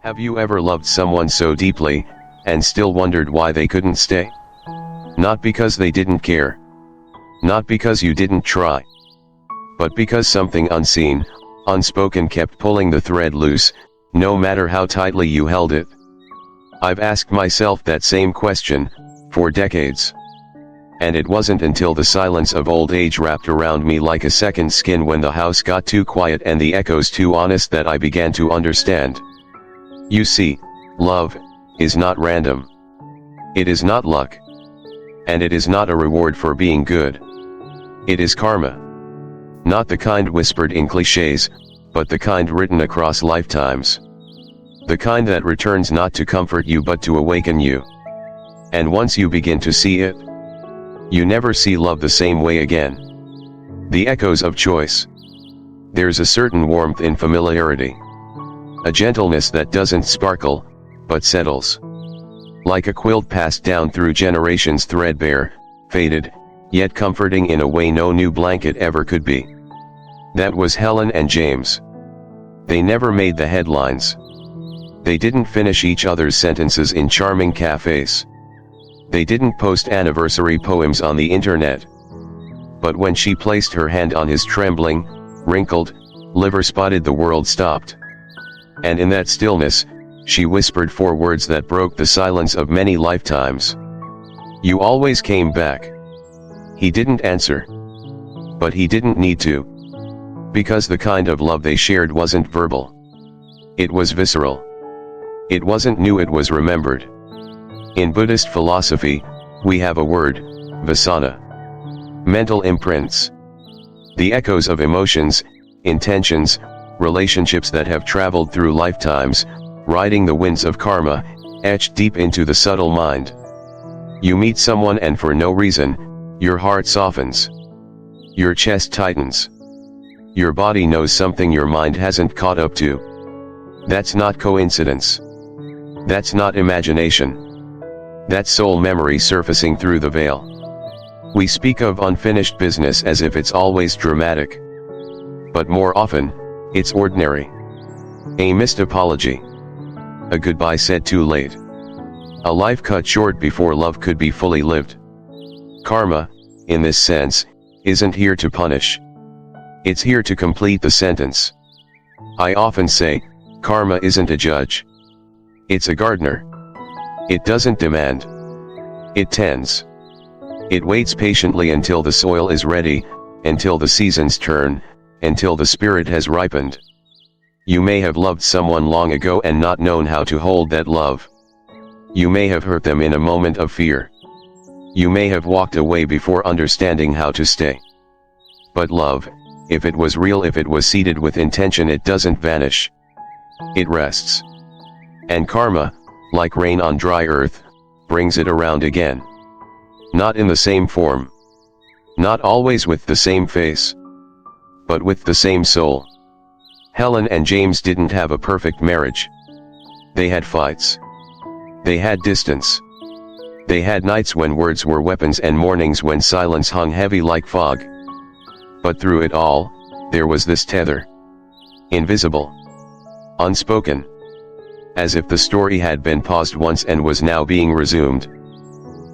Have you ever loved someone so deeply, and still wondered why they couldn't stay? Not because they didn't care. Not because you didn't try. But because something unseen, unspoken kept pulling the thread loose, no matter how tightly you held it. I've asked myself that same question, for decades. And it wasn't until the silence of old age wrapped around me like a second skin when the house got too quiet and the echoes too honest that I began to understand. You see, love is not random. It is not luck. And it is not a reward for being good. It is karma. Not the kind whispered in cliches, but the kind written across lifetimes. The kind that returns not to comfort you but to awaken you. And once you begin to see it, you never see love the same way again. The echoes of choice. There's a certain warmth in familiarity. A gentleness that doesn't sparkle, but settles. Like a quilt passed down through generations, threadbare, faded, yet comforting in a way no new blanket ever could be. That was Helen and James. They never made the headlines. They didn't finish each other's sentences in charming cafes. They didn't post anniversary poems on the internet. But when she placed her hand on his trembling, wrinkled, liver-spotted, the world stopped. And in that stillness, she whispered 4 words that broke the silence of many lifetimes. You always came back. He didn't answer. But he didn't need to. Because the kind of love they shared wasn't verbal. It was visceral. It wasn't new, it was remembered. In Buddhist philosophy, we have a word, vasana. Mental imprints. The echoes of emotions, intentions, relationships that have traveled through lifetimes, riding the winds of karma, etched deep into the subtle mind. You meet someone and for no reason, your heart softens. Your chest tightens. Your body knows something your mind hasn't caught up to. That's not coincidence. That's not imagination. That's soul memory surfacing through the veil. We speak of unfinished business as if it's always dramatic. But more often, it's ordinary. A missed apology. A goodbye said too late. A life cut short before love could be fully lived. Karma, in this sense, isn't here to punish. It's here to complete the sentence. I often say, karma isn't a judge. It's a gardener. It doesn't demand. It tends. It waits patiently until the soil is ready, until the seasons turn, until the spirit has ripened. You may have loved someone long ago and not known how to hold that love. You may have hurt them in a moment of fear. You may have walked away before understanding how to stay. But love, if it was real, if it was seeded with intention, it doesn't vanish. It rests. And karma, like rain on dry earth, brings it around again. Not in the same form. Not always with the same face. But with the same soul. Helen and James didn't have a perfect marriage. They had fights. They had distance. They had nights when words were weapons and mornings when silence hung heavy like fog. But through it all, there was this tether. Invisible. Unspoken. As if the story had been paused once and was now being resumed.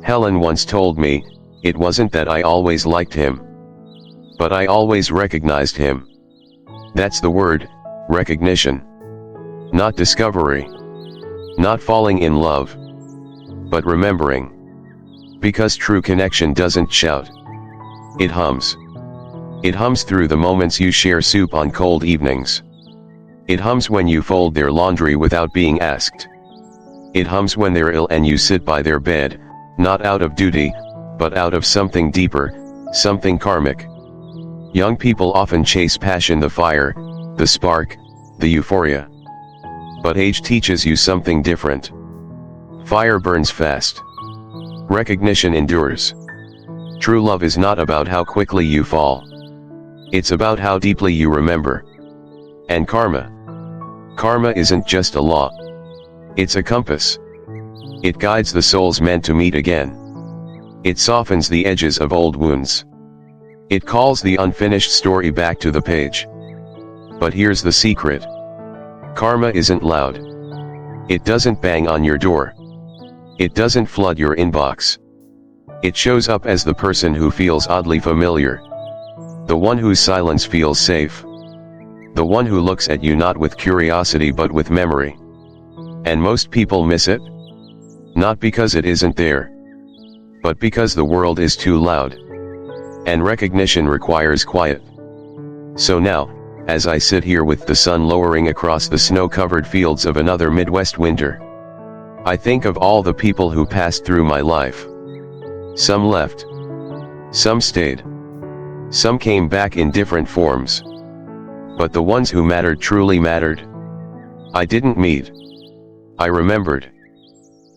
Helen once told me, it wasn't that I always liked him. But I always recognized him. That's the word, recognition. Not discovery. Not falling in love. But remembering. Because true connection doesn't shout. It hums. It hums through the moments you share soup on cold evenings. It hums when you fold their laundry without being asked. It hums when they're ill and you sit by their bed, not out of duty, but out of something deeper, something karmic. Young people often chase passion, the fire, the spark, the euphoria. But age teaches you something different. Fire burns fast. Recognition endures. True love is not about how quickly you fall. It's about how deeply you remember. And karma. Karma isn't just a law. It's a compass. It guides the souls meant to meet again. It softens the edges of old wounds. It calls the unfinished story back to the page. But here's the secret. Karma isn't loud. It doesn't bang on your door. It doesn't flood your inbox. It shows up as the person who feels oddly familiar. The one whose silence feels safe. The one who looks at you not with curiosity but with memory. And most people miss it? Not because it isn't there, but because the world is too loud. And recognition requires quiet. So now, as I sit here with the sun lowering across the snow-covered fields of another Midwest winter, I think of all the people who passed through my life. Some left. Some stayed. Some came back in different forms. But the ones who mattered truly mattered. I didn't meet. I remembered.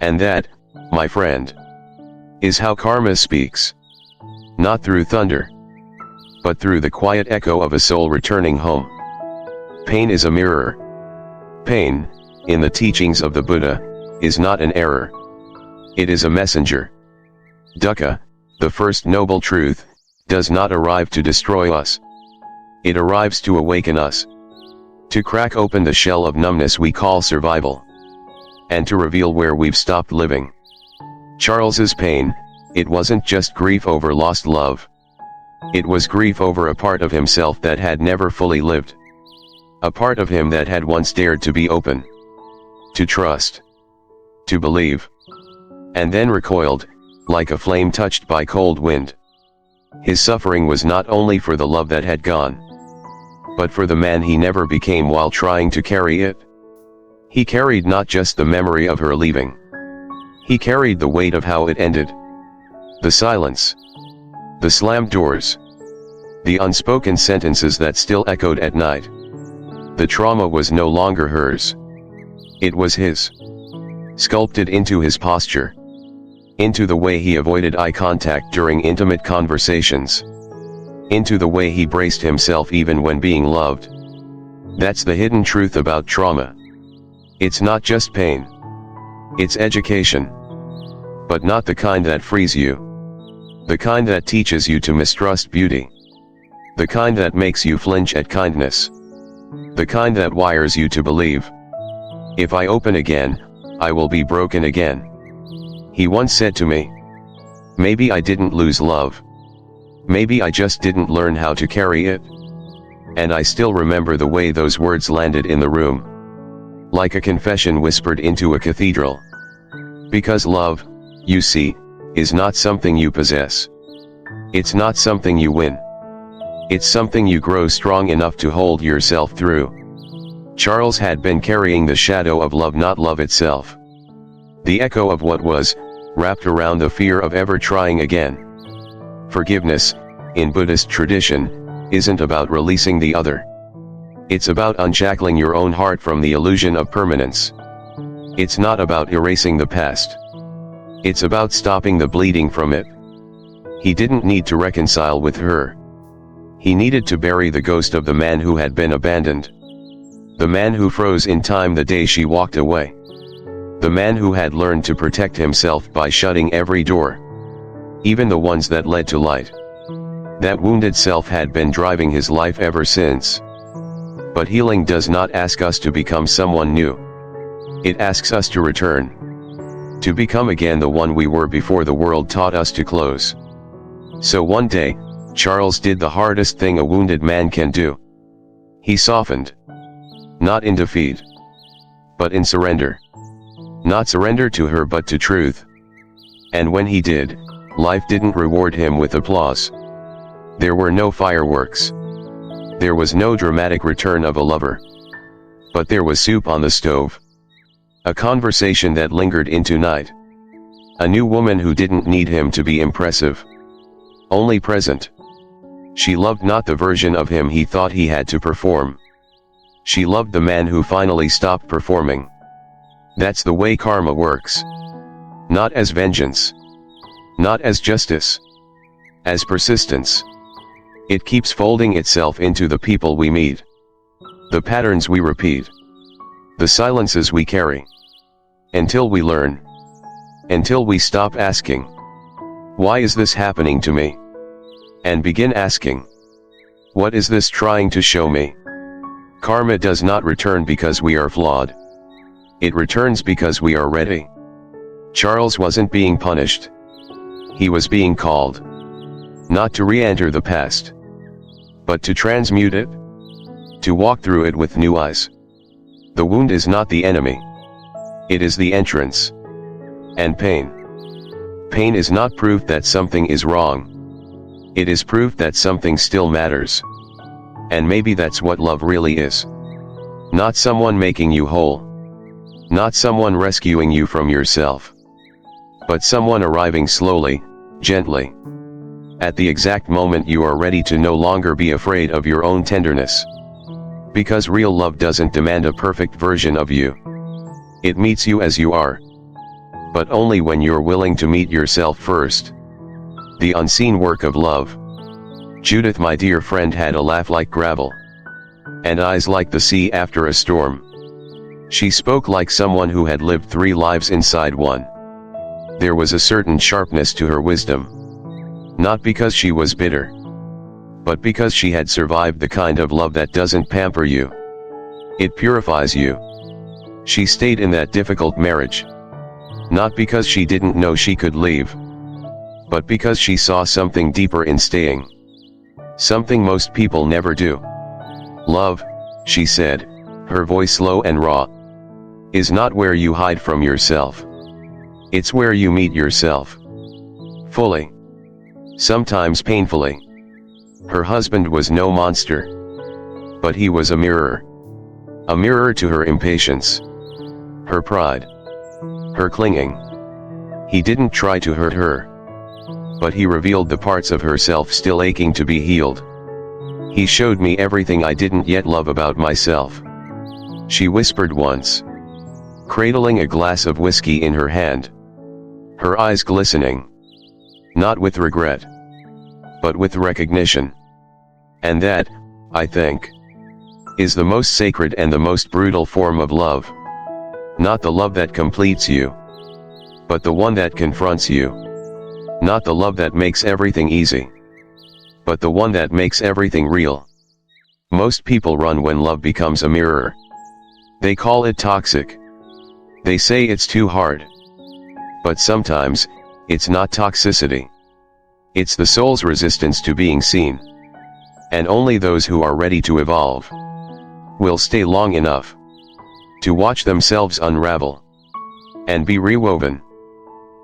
And that, my friend, is how karma speaks. Not through thunder, but through the quiet echo of a soul returning home. Pain is a mirror. Pain, in the teachings of the Buddha, is not an error. It is a messenger. Dukkha, the first noble truth, does not arrive to destroy us. It arrives to awaken us. To crack open the shell of numbness we call survival. And to reveal where we've stopped living. Charles's pain, it wasn't just grief over lost love. It was grief over a part of himself that had never fully lived. A part of him that had once dared to be open. To trust. To believe. And then recoiled, like a flame touched by cold wind. His suffering was not only for the love that had gone, but for the man he never became while trying to carry it. He carried not just the memory of her leaving. He carried the weight of how it ended. The silence. The slammed doors. The unspoken sentences that still echoed at night. The trauma was no longer hers. It was his. Sculpted into his posture. Into the way he avoided eye contact during intimate conversations. Into the way he braced himself even when being loved. That's the hidden truth about trauma. It's not just pain. It's education. But not the kind that frees you. The kind that teaches you to mistrust beauty. The kind that makes you flinch at kindness. The kind that wires you to believe. If I open again, I will be broken again. He once said to me. Maybe I didn't lose love. Maybe I just didn't learn how to carry it. And I still remember the way those words landed in the room. Like a confession whispered into a cathedral. Because love, you see, is not something you possess. It's not something you win. It's something you grow strong enough to hold yourself through. Charles had been carrying the shadow of love, not love itself. The echo of what was, wrapped around the fear of ever trying again. Forgiveness, in Buddhist tradition, isn't about releasing the other. It's about unshackling your own heart from the illusion of permanence. It's not about erasing the past. It's about stopping the bleeding from it. He didn't need to reconcile with her. He needed to bury the ghost of the man who had been abandoned. The man who froze in time the day she walked away. The man who had learned to protect himself by shutting every door. Even the ones that led to light. That wounded self had been driving his life ever since. But healing does not ask us to become someone new. It asks us to return. To become again the one we were before the world taught us to close. So one day, Charles did the hardest thing a wounded man can do. He softened. Not in defeat, but in surrender. Not surrender to her but to truth. And when he did, life didn't reward him with applause. There were no fireworks. There was no dramatic return of a lover. But there was soup on the stove. A conversation that lingered into night. A new woman who didn't need him to be impressive. Only present. She loved not the version of him he thought he had to perform. She loved the man who finally stopped performing. That's the way karma works. Not as vengeance. Not as justice. As persistence. It keeps folding itself into the people we meet. The patterns we repeat. The silences we carry. Until we learn. Until we stop asking, why is this happening to me? And begin asking, what is this trying to show me? Karma does not return because we are flawed. It returns because we are ready. Charles wasn't being punished. He was being called. Not to re-enter the past, but to transmute it. To walk through it with new eyes. The wound is not the enemy. It is the entrance. And pain. Pain is not proof that something is wrong. It is proof that something still matters. And maybe that's what love really is. Not someone making you whole. Not someone rescuing you from yourself. But someone arriving slowly, gently. At the exact moment you are ready to no longer be afraid of your own tenderness. Because real love doesn't demand a perfect version of you. It meets you as you are. But only when you're willing to meet yourself first. The unseen work of love. Judith, my dear friend, had a laugh like gravel. And eyes like the sea after a storm. She spoke like someone who had lived 3 lives inside one. There was a certain sharpness to her wisdom. Not because she was bitter. But because she had survived the kind of love that doesn't pamper you. It purifies you. She stayed in that difficult marriage. Not because she didn't know she could leave. But because she saw something deeper in staying. Something most people never do. Love, she said, her voice low and raw, is not where you hide from yourself. It's where you meet yourself. Fully. Sometimes painfully. Her husband was no monster. But he was a mirror. A mirror to her impatience. Her pride. Her clinging. He didn't try to hurt her. But he revealed the parts of herself still aching to be healed. He showed me everything I didn't yet love about myself. She whispered once. Cradling a glass of whiskey in her hand. Her eyes glistening. Not with regret. But with recognition. And that, I think, is the most sacred and the most brutal form of love. Not the love that completes you. But the one that confronts you. Not the love that makes everything easy. But the one that makes everything real. Most people run when love becomes a mirror. They call it toxic. They say it's too hard. But sometimes, it's not toxicity. It's the soul's resistance to being seen. And only those who are ready to evolve will stay long enough to watch themselves unravel and be rewoven.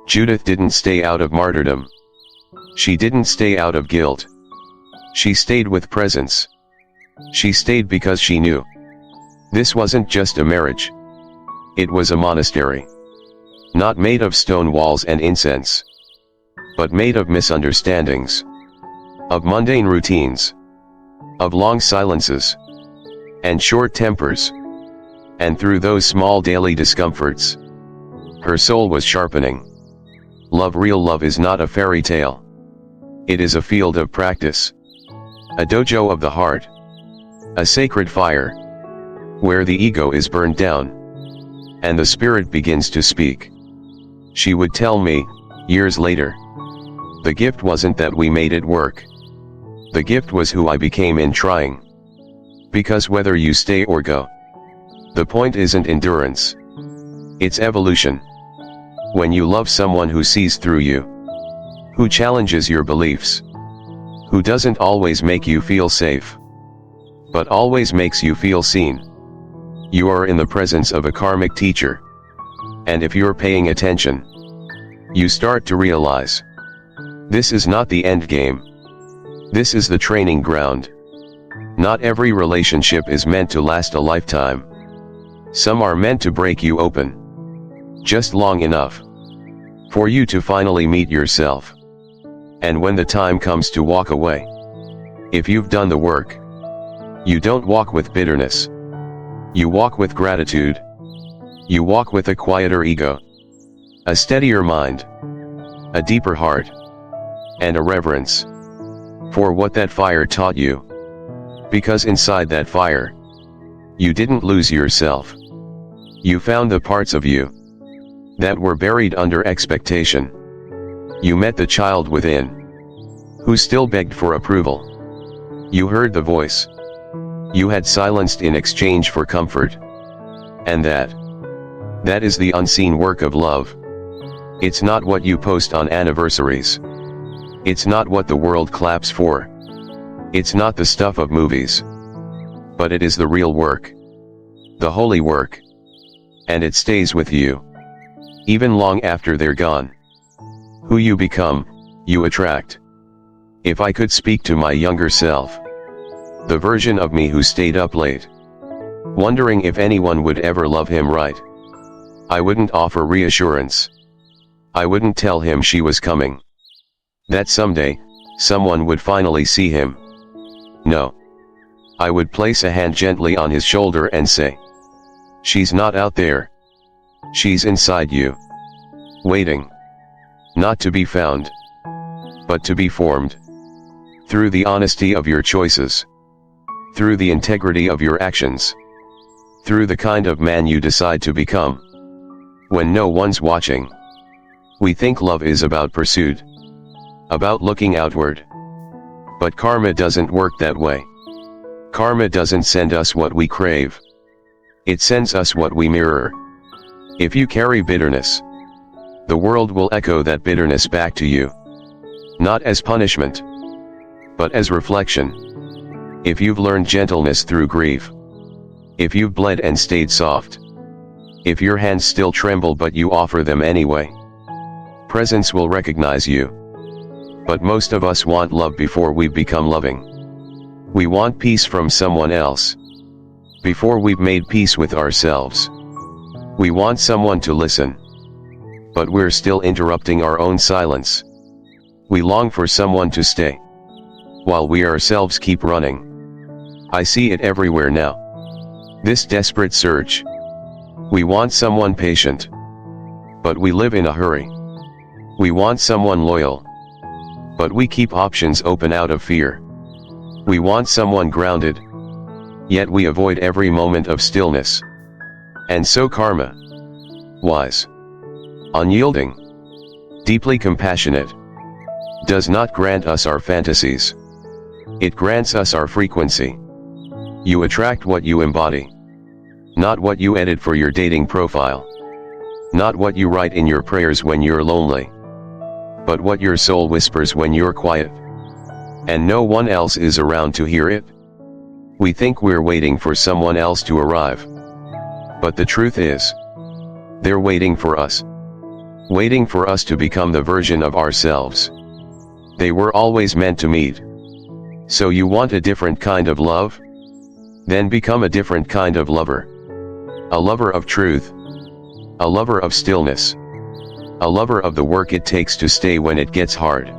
Judith didn't stay out of martyrdom. She didn't stay out of guilt. She stayed with presence. She stayed because she knew. This wasn't just a marriage. It was a monastery. Not made of stone walls and incense. But made of misunderstandings. Of mundane routines. Of long silences. And short tempers. And through those small daily discomforts, her soul was sharpening. Love, real love, is not a fairy tale. It is a field of practice. A dojo of the heart. A sacred fire. Where the ego is burned down. And the spirit begins to speak. She would tell me, years later. The gift wasn't that we made it work. The gift was who I became in trying. Because whether you stay or go, the point isn't endurance. It's evolution. When you love someone who sees through you, who challenges your beliefs, who doesn't always make you feel safe, but always makes you feel seen, you are in the presence of a karmic teacher. And if you're paying attention, you start to realize, this is not the end game. This is the training ground. Not every relationship is meant to last a lifetime. Some are meant to break you open. Just long enough for you to finally meet yourself. And when the time comes to walk away, if you've done the work, you don't walk with bitterness. You walk with gratitude. You walk with a quieter ego. A steadier mind. A deeper heart. And a reverence for what that fire taught you. Because inside that fire, you didn't lose yourself. You found the parts of you that were buried under expectation. You met the child within, who still begged for approval. You heard the voice you had silenced in exchange for comfort. And that That is the unseen work of love. It's not what you post on anniversaries. It's not what the world claps for. It's not the stuff of movies. But it is the real work. The holy work. And it stays with you. Even long after they're gone. Who you become, you attract. If I could speak to my younger self, the version of me who stayed up late, wondering if anyone would ever love him right, I wouldn't offer reassurance. I wouldn't tell him she was coming. That someday, someone would finally see him. No. I would place a hand gently on his shoulder and say, she's not out there. She's inside you. Waiting. Not to be found. But to be formed. Through the honesty of your choices. Through the integrity of your actions. Through the kind of man you decide to become. When no one's watching. We think love is about pursuit. About looking outward. But karma doesn't work that way. Karma doesn't send us what we crave. It sends us what we mirror. If you carry bitterness, the world will echo that bitterness back to you. Not as punishment, but as reflection. If you've learned gentleness through grief, if you've bled and stayed soft, if your hands still tremble but you offer them anyway, presence will recognize you. But most of us want love before we become loving. We want peace from someone else, before we've made peace with ourselves. We want someone to listen, but we're still interrupting our own silence. We long for someone to stay, while we ourselves keep running. I see it everywhere now. This desperate search. We want someone patient, but we live in a hurry. We want someone loyal, but we keep options open out of fear. We want someone grounded, yet we avoid every moment of stillness. And so karma, wise, unyielding, deeply compassionate, does not grant us our fantasies. It grants us our frequency. You attract what you embody. Not what you edit for your dating profile. Not what you write in your prayers when you're lonely. But what your soul whispers when you're quiet. And no one else is around to hear it. We think we're waiting for someone else to arrive. But the truth is, they're waiting for us. Waiting for us to become the version of ourselves they were always meant to meet. So you want a different kind of love? Then become a different kind of lover. A lover of truth. A lover of stillness. A lover of the work it takes to stay when it gets hard.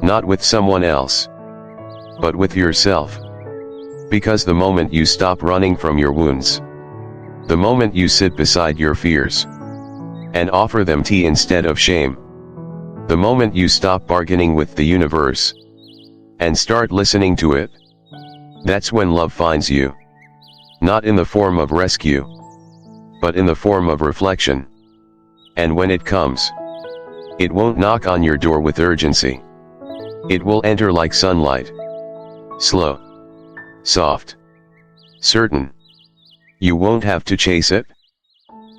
Not with someone else, but with yourself. Because the moment you stop running from your wounds, the moment you sit beside your fears, and offer them tea instead of shame, the moment you stop bargaining with the universe, and start listening to it, that's when love finds you. Not in the form of rescue, but in the form of reflection. And when it comes, it won't knock on your door with urgency. It will enter like sunlight. Slow. Soft. Certain. You won't have to chase it.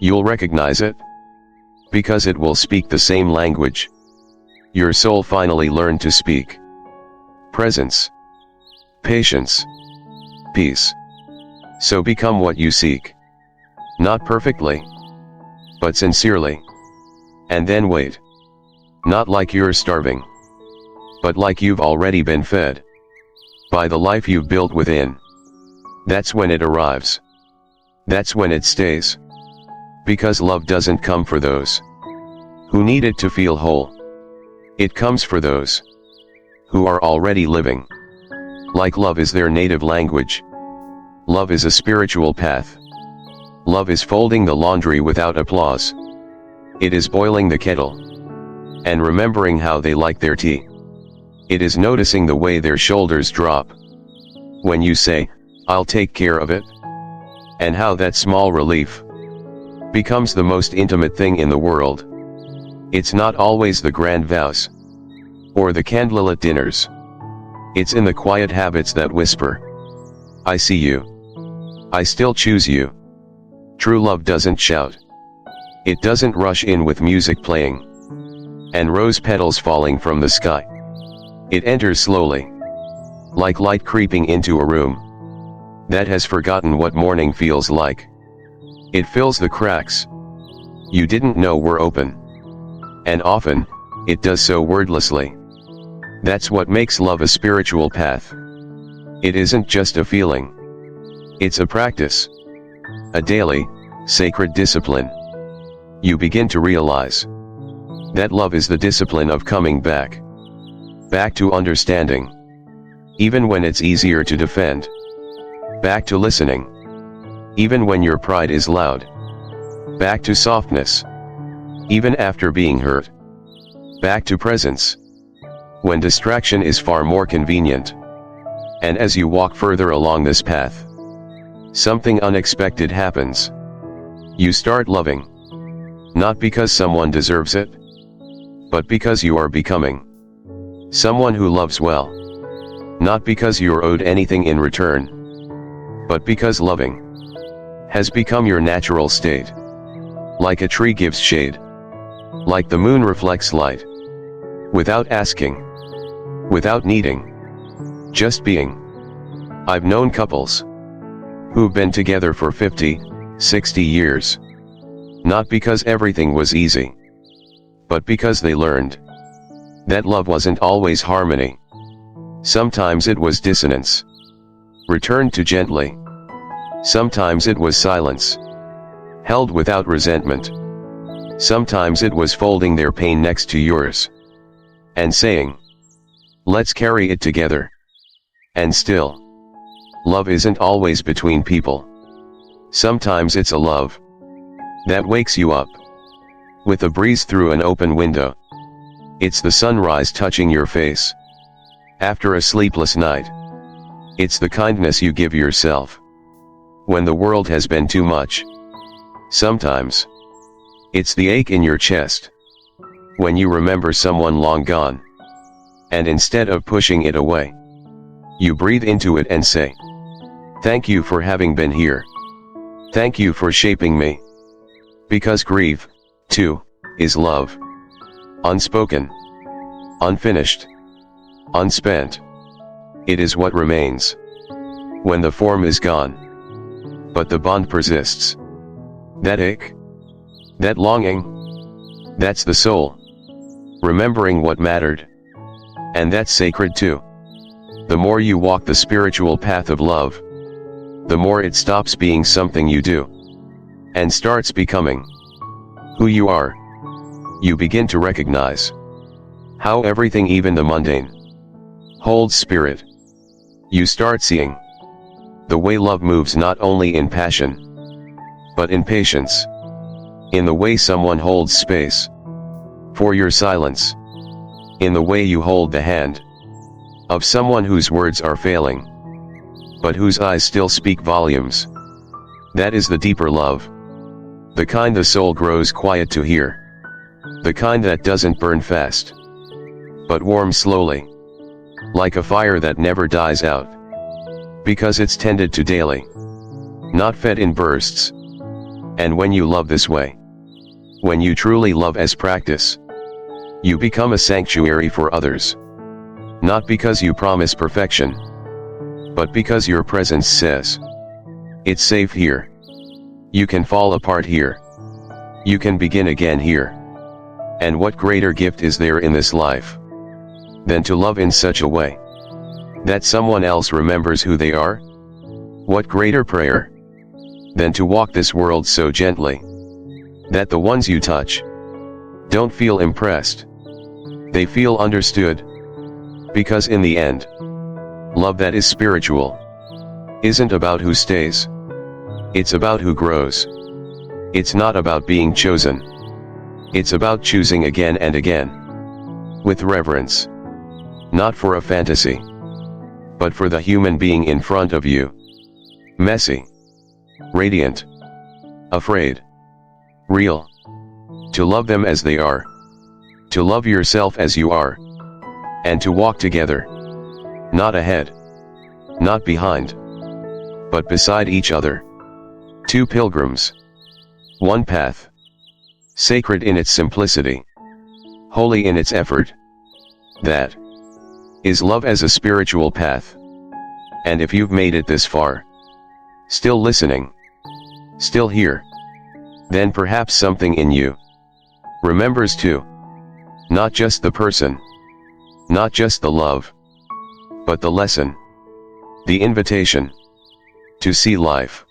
You'll recognize it. Because it will speak the same language your soul finally learned to speak. Presence. Patience. Peace. So become what you seek. Not perfectly, but sincerely. And then wait. Not like you're starving, but like you've already been fed by the life you've built within. That's when it arrives. That's when it stays. Because love doesn't come for those who need it to feel whole. It comes for those who are already living like love is their native language. Love is a spiritual path. Love is folding the laundry without applause. It is boiling the kettle and remembering how they like their tea. It is noticing the way their shoulders drop when you say, "I'll take care of it," and how that small relief becomes the most intimate thing in the world. It's not always the grand vows or the candlelit dinners. It's in the quiet habits that whisper, "I see you. I still choose you." True love doesn't shout. It doesn't rush in with music playing and rose petals falling from the sky. It enters slowly, like light creeping into a room that has forgotten what morning feels like. It fills the cracks you didn't know were open, and often, it does so wordlessly. That's what makes love a spiritual path. It isn't just a feeling. It's a practice. A daily, sacred discipline. You begin to realize that love is the discipline of coming back. Back to understanding, even when it's easier to defend. Back to listening, even when your pride is loud. Back to softness, even after being hurt. Back to presence, when distraction is far more convenient. And as you walk further along this path, something unexpected happens. You start loving, not because someone deserves it, but because you are becoming someone who loves well. Not because you're owed anything in return, but because loving has become your natural state. Like a tree gives shade, like the moon reflects light, without asking, without needing, just being. I've known couples who've been together for 50, 60 years, not because everything was easy, but because they learned that love wasn't always harmony. Sometimes it was dissonance, returned to gently. Sometimes it was silence, held without resentment. Sometimes it was folding their pain next to yours and saying, let's carry it together. And still, love isn't always between people. Sometimes it's a love that wakes you up with a breeze through an open window. It's the sunrise touching your face after a sleepless night. It's the kindness you give yourself when the world has been too much. Sometimes, it's the ache in your chest when you remember someone long gone, and instead of pushing it away, you breathe into it and say, thank you for having been here. Thank you for shaping me. Because grief, too, is love. Unspoken, unfinished, unspent. It is what remains when the form is gone, but the bond persists. That ache, that longing, that's the soul remembering what mattered. And that's sacred too. The more you walk the spiritual path of love, the more it stops being something you do and starts becoming who you are. You begin to recognize how everything, even the mundane, holds spirit. You start seeing the way love moves not only in passion, but in patience. In the way someone holds space for your silence. In the way you hold the hand of someone whose words are failing, but whose eyes still speak volumes. That is the deeper love. The kind the soul grows quiet to hear. The kind that doesn't burn fast, but warms slowly, like a fire that never dies out, because it's tended to daily, not fed in bursts. And when you love this way, when you truly love as practice, you become a sanctuary for others. Not because you promise perfection, but because your presence says, it's safe here. You can fall apart here. You can begin again here. And what greater gift is there in this life than to love in such a way that someone else remembers who they are? What greater prayer than to walk this world so gently that the ones you touch don't feel impressed, they feel understood. Because in the end, love that is spiritual isn't about who stays, it's about who grows. It's not about being chosen, it's about choosing again and again, with reverence, not for a fantasy, but for the human being in front of you. Messy, radiant, afraid, real. To love them as they are, to love yourself as you are, and to walk together, not ahead, not behind, but beside each other. Two pilgrims, one path. sacred in its simplicity, holy in its effort. That is love as a spiritual path. And if you've made it this far, still listening, still here, then perhaps something in you remembers too. Not just the person, not just the love, but the lesson, the invitation to see life,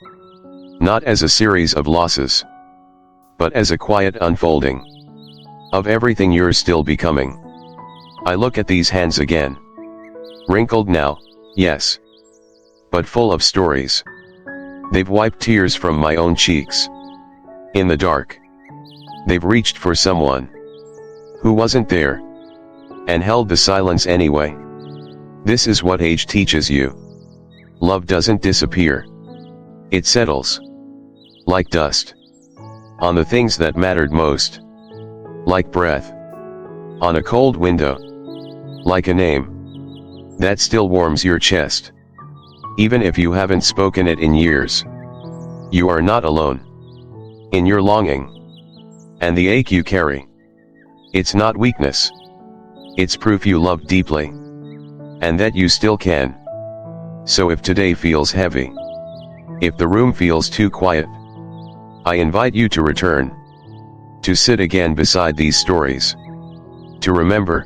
not as a series of losses, but as a quiet unfolding of everything you're still becoming. I look at these hands again. Wrinkled now, yes, but full of stories. They've wiped tears from my own cheeks. In the dark, they've reached for someone who wasn't there, and held the silence anyway. This is what age teaches you. Love doesn't disappear. It settles, like dust, on the things that mattered most, like breath on a cold window, like a name that still warms your chest, even if you haven't spoken it in years. You are not alone in your longing and the ache you carry. It's not weakness. It's proof you loved deeply, and that you still can. So if today feels heavy, if the room feels too quiet, I invite you to return, to sit again beside these stories, to remember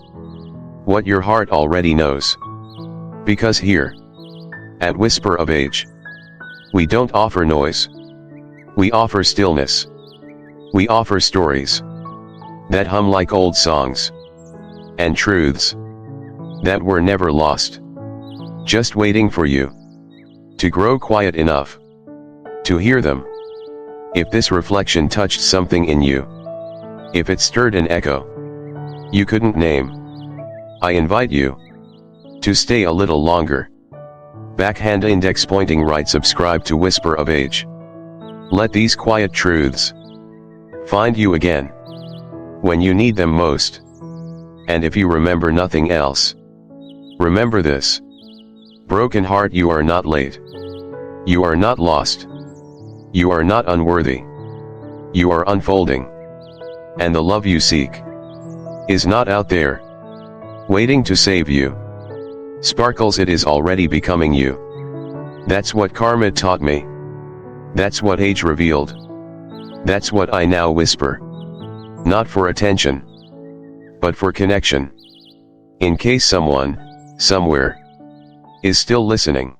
what your heart already knows. Because here, at Whisper of Age, we don't offer noise. We offer stillness. We offer stories that hum like old songs, and truths that were never lost, just waiting for you to grow quiet enough to hear them. If this reflection touched something in you, if it stirred an echo you couldn't name, I invite you to stay a little longer. Backhand index pointing right. Subscribe to Whisper of Age. Let these quiet truths find you again when you need them most. And if you remember nothing else, remember this: broken heart, you are not late. You are not lost. You are not unworthy. You are unfolding. And the love you seek is not out there, waiting to save you. Sparkles, it is already becoming you. That's what Karma taught me. That's what age revealed. That's what I now whisper. Not for attention, but for connection. In case someone, somewhere, is still listening.